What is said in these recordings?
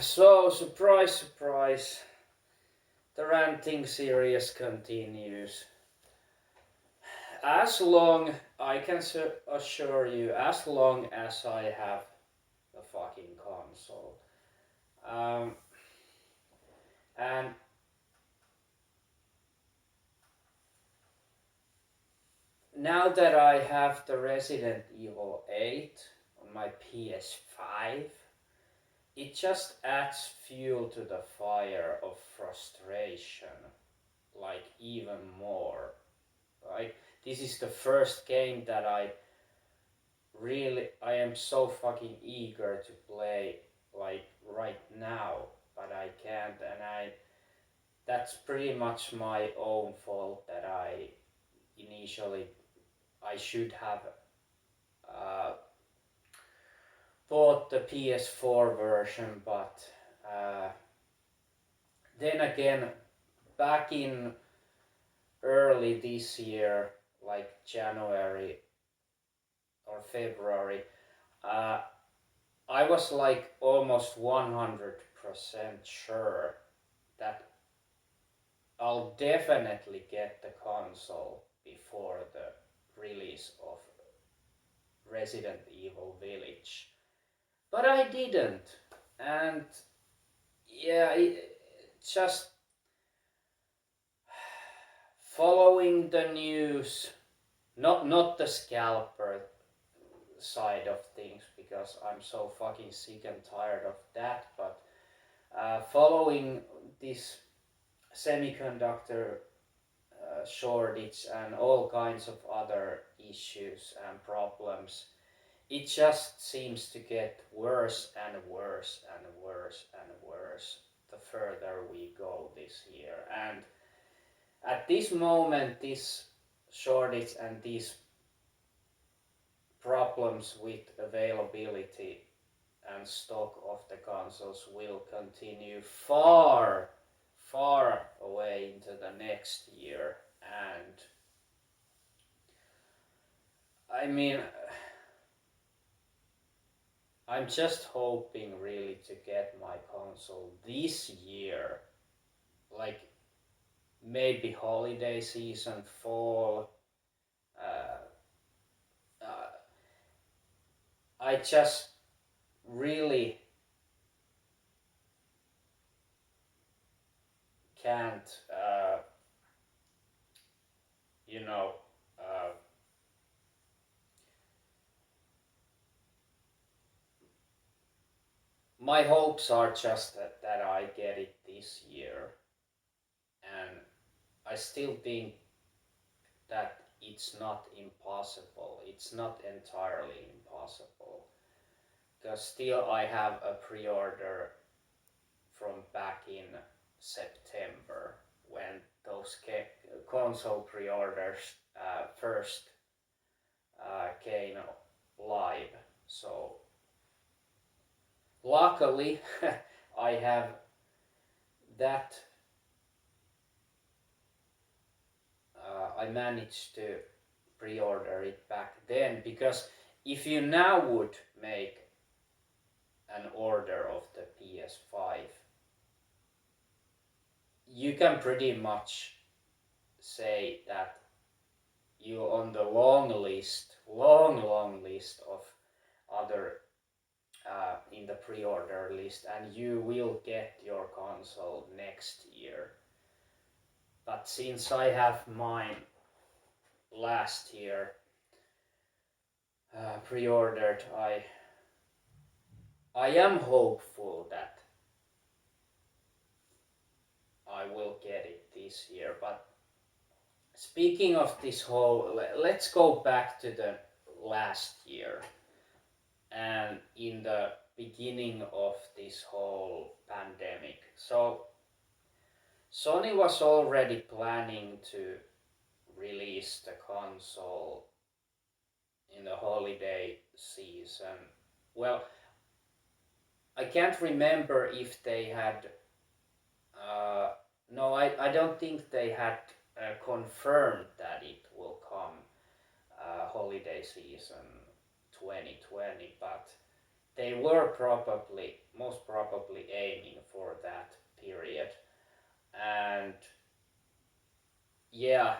So, surprise, surprise, the ranting series continues. As long, I can assure you, as long as I have the fucking console. Um, and now that I have the Resident Evil 8 on my PS5, it just adds fuel to the fire of frustration, like even more. Like, this is the first game that I am so fucking eager to play, like, right now, but I can't, and that's pretty much my own fault that initially I should have uh, bought the PS4 version, but uh, then again, back in early this year, like January or February, uh, I was like almost 100% sure that I'll definitely get the console before the release of Resident Evil Village. But I didn't. And yeah, just following the news, not the scalper side of things, because I'm so fucking sick and tired of that, but following this semiconductor shortage and all kinds of other issues and problems, it just seems to get worse and worse and worse and worse the further we go this year. And at this moment, this shortage and these problems with availability and stock of the consoles will continue far, far away into the next year. And I mean, I'm just hoping really to get my console this year, like maybe holiday season, fall. Uh, uh, I just really can't, you know, uh, my hopes are just that I get it this year. And I still think that it's not impossible. It's not entirely impossible. Because still I have a pre-order from back in September when those console pre-orders first came live. So luckily I have that. I managed to pre-order it back then, because if you now would make an order of the PS5, you can pretty much say that you're on the long list of other in the pre-order list, and you will get your console next year. But since I have mine last year pre-ordered, I am hopeful that I will get it this year. But speaking of this whole, let's go back to the last year and in the beginning of this whole pandemic. So Sony was already planning to release the console in the holiday season. Well, I can't remember if they had. No, I don't think they had confirmed that it will come holiday season 2020, but they were probably, most probably aiming for that period. And yeah,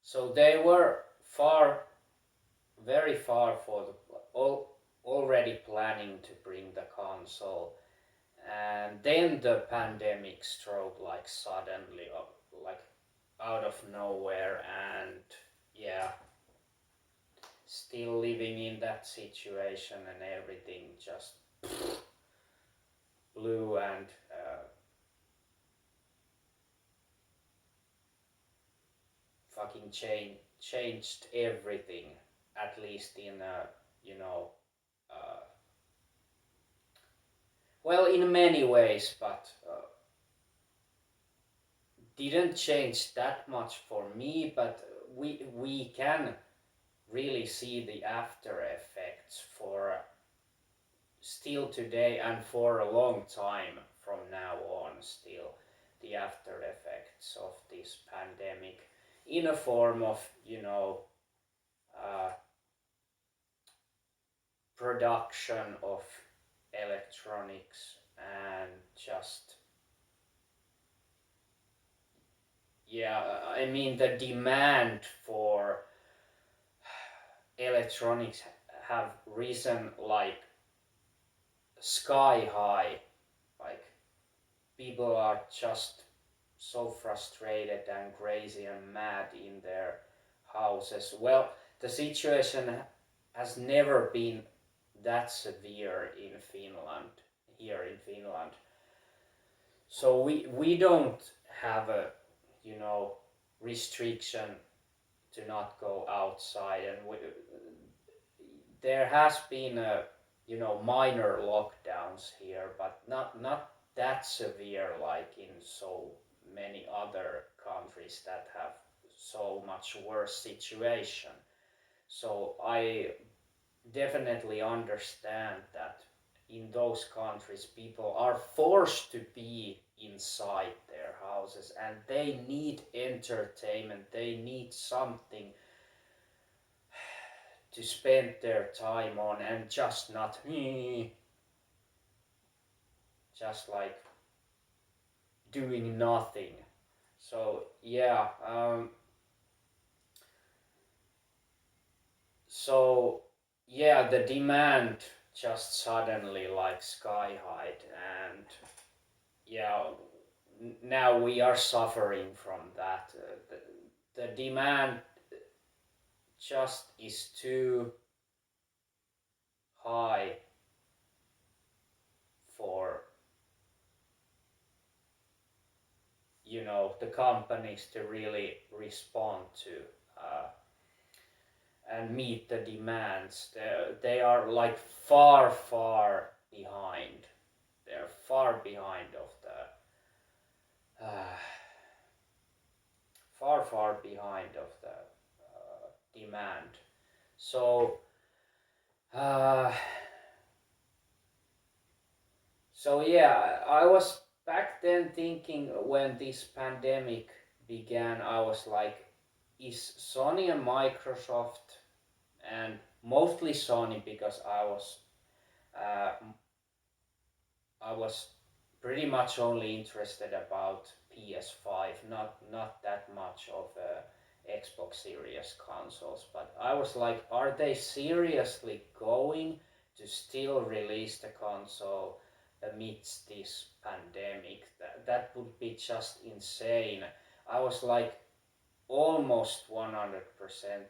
so they were far, very far for already planning to bring the console, and then the pandemic struck like suddenly, like out of nowhere, and yeah, still living in that situation, and everything just blew, and fucking changed everything, at least in you know uh, well, in many ways, but didn't change that much for me. But we can really see the after effects for still today, and for a long time from now on, still the after effects of this pandemic in a form of uh, production of electronics, and just yeah, I mean the demand for electronics have risen like sky high. Like, people are just so frustrated and crazy and mad in their houses. Well, the situation has never been that severe in Finland, here in Finland. So we don't have a, you know, restriction to not go outside, and there has been a, minor lockdowns here, but not that severe like in so many other countries that have so much worse situation. So I definitely understand that in those countries people are forced to be inside their houses, and they need entertainment, they need something to spend their time on, and just not just like doing nothing. So yeah, so yeah, the demand just suddenly like sky high, and yeah, now we are suffering from that. The demand just is too high for, the companies to really respond to, uh, and meet the demands. They are like far, far behind. They're far behind of the, far, far behind of the demand. So, uh, so yeah, I was back then thinking when this pandemic began, I was like, is Sony and Microsoft, and mostly Sony, because uh, I was pretty much only interested about PS5, not that much of Xbox Series consoles. But I was like, are they seriously going to still release the console amidst this pandemic? That would be just insane. I was like almost 100%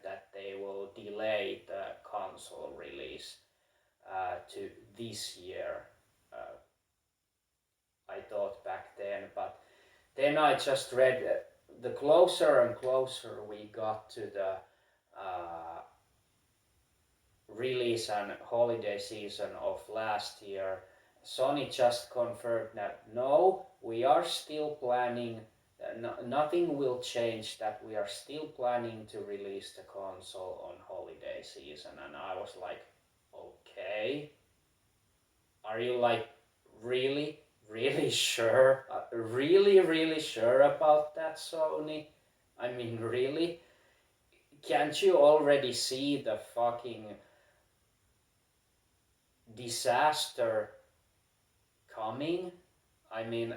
that they will delay the console release to this year. Uh, I thought back then, but then I just read, the closer and closer we got to the uh, release and holiday season of last year, Sony just confirmed that no, we are still planning, nothing will change, that we are still planning to release the console on holiday season. And I was like, okay, are you like really, really sure? Really, really sure about that, Sony? I mean, really? Can't you already see the fucking disaster coming. I mean,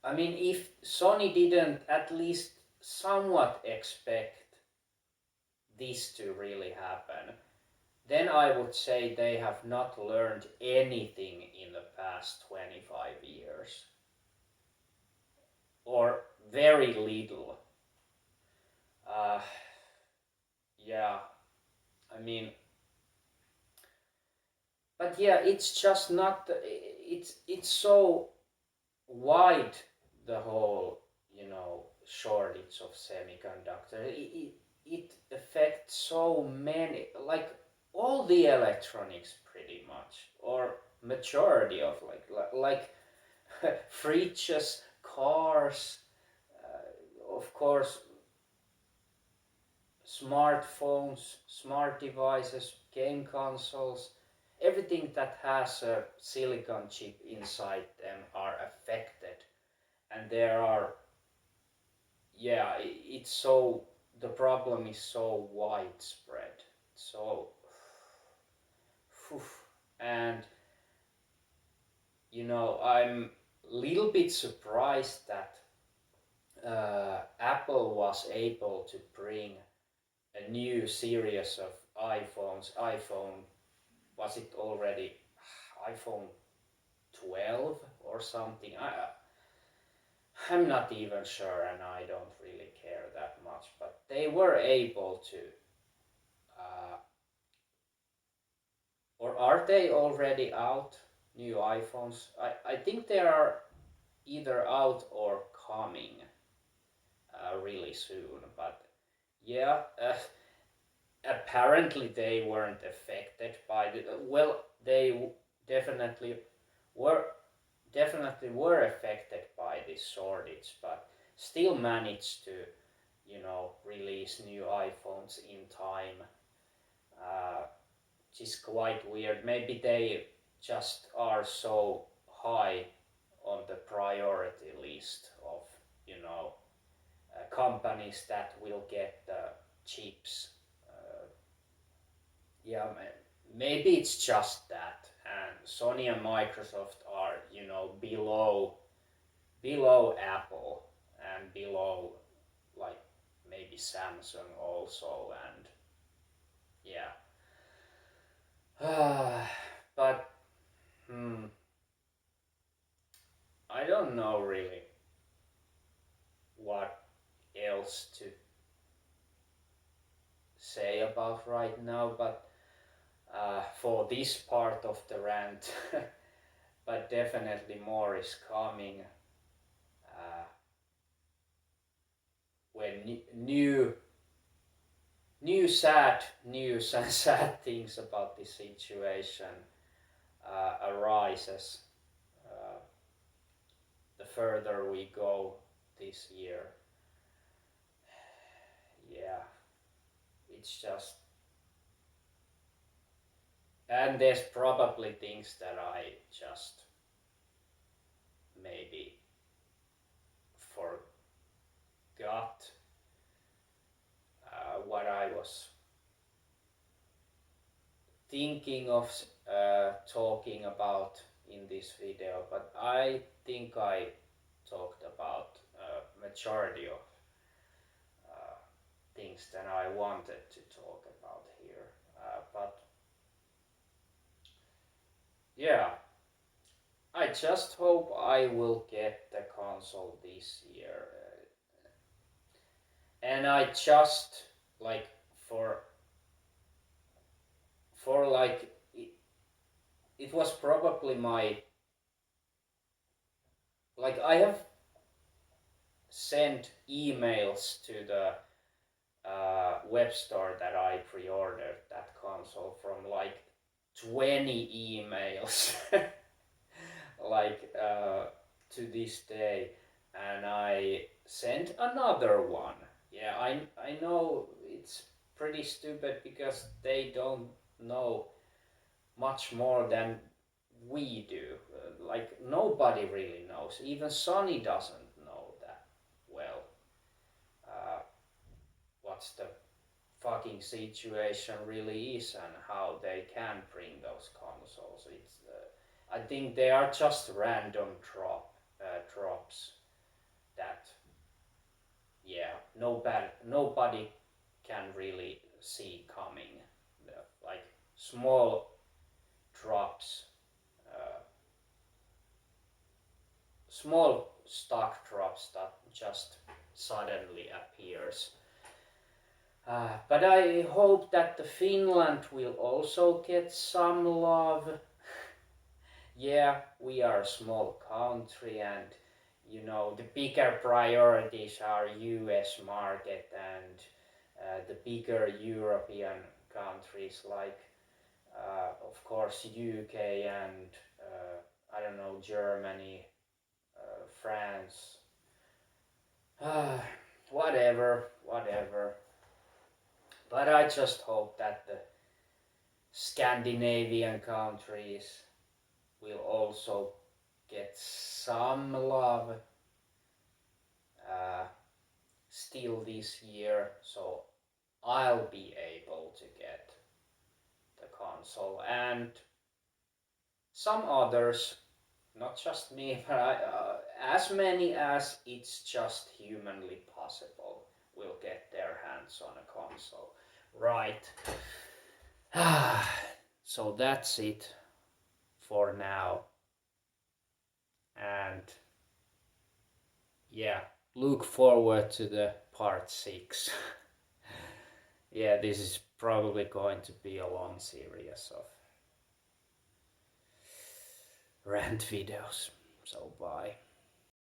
if Sony didn't at least somewhat expect this to really happen, then I would say they have not learned anything in the past 25 years. Or very little. Uh, yeah, I mean, but yeah, it's just not. It's so wide, the whole shortage of semiconductor. It affects so many, like all the electronics pretty much, or majority of like fridges, cars, of course, smartphones, smart devices, game consoles, everything that has a silicon chip inside them are affected. And there are, yeah, it's so, the problem is so widespread. So, and I'm a little bit surprised that Apple was able to bring a new series of iPhones. Was it already iPhone 12 or something? I'm not even sure, and I don't really care that much. But they were able to, uh, or are they already out? New iPhones? I think they are either out or coming really soon. But yeah, apparently they weren't affected by the. Well, they definitely were affected by this shortage, but still managed to release new iPhones in time, which is quite weird. Maybe they just are so high on the priority list of companies that will get the chips. Yeah, maybe it's just that, and Sony and Microsoft are below Apple and below, like, maybe Samsung also, and yeah. But I don't know really what else to say about right now, but for this part of the rant, but definitely more is coming uh, when new sad news and sad things about this situation arises uh, the further we go this year. Yeah, it's just, and there's probably things that I just maybe forgot what I was thinking of talking about in this video, but I think I talked about majority of things that I wanted to talk about here. But yeah, I just hope I will get the console this year. And I just, like, for like, it was probably my, like, I have sent emails to the web store that I pre-ordered that console from, like 20 emails like to this day, and I sent another one. Yeah, I know it's pretty stupid because they don't know much more than we do. Like, nobody really knows. Even Sony doesn't know that well. What's the fucking situation really is and how they can bring those consoles. It's I think they are just random drops that nobody can really see coming. Like small drops, uh, small stock drops that just suddenly appears. But I hope that the Finland will also get some love. Yeah, we are a small country, and the bigger priorities are US market and the bigger European countries like of course UK and I don't know, Germany, France, whatever. But I just hope that the Scandinavian countries will also get some love uh, still this year, so I'll be able to get the console, and some others, not just me, but as many as it's just humanly possible, will get their hands on a console. Right. So that's it for now. And yeah, look forward to the part 6. Yeah, this is probably going to be a long series of rant videos. So bye.